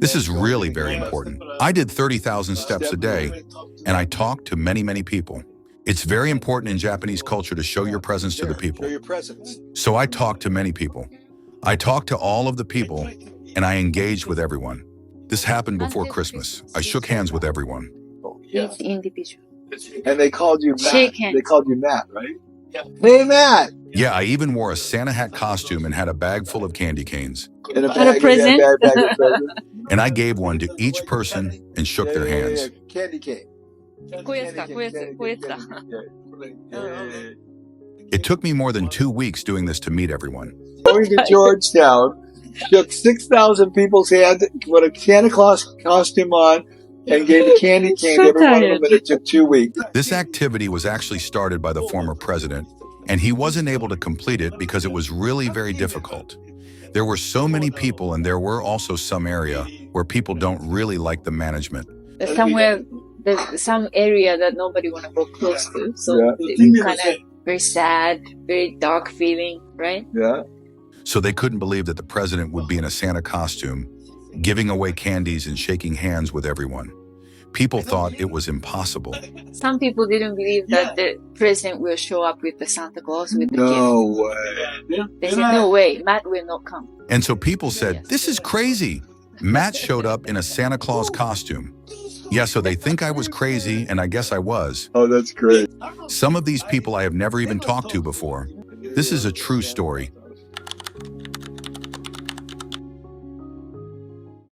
This is really very important. I did 30,000 steps a day, and I talked to many, many people. It's very important in Japanese culture to show your presence to the people. So I talked to many people. I talked to all of the people, and I engaged with everyone. This happened before Christmas. I shook hands with everyone. Each individual. And they called you Matt. Shake hands. They called you Matt, right? Hey, Matt. Yeah, I even wore a Santa hat costume and had a bag full of candy canes. And And a present. bag of presents. And I gave one to each person and shook their hands. Candy cane. こういうやつか、こういうやつ、こういうやつだ。 It took me more than 2 weeks doing this to meet everyone. Going to Georgetown, shook 6,000 people's hands, put a Santa Claus costume on, and gave a candy cane to every one of them, and it took 2 weeks. This activity was actually started by the former president, and he wasn't able to complete it because it was really very difficult. There were so many people, and there were also some area where people don't really like the management. There's some area that nobody want to go close to. So Yeah. it's kind of very sad, very dark feeling, right? Yeah. So they couldn't believe that the president would be in a Santa costume, giving away candies and shaking hands with everyone. People thought it was impossible. Some people didn't believe that the president will show up with the Santa Claus with the No gift. way. They said, no way, Matt will not come. And so people said, this is crazy. Matt showed up in a Santa Claus costume. Yeah, so they think I was crazy, and I guess I was. Oh, that's great. Some of these people I have never even talked to before. This is a true story.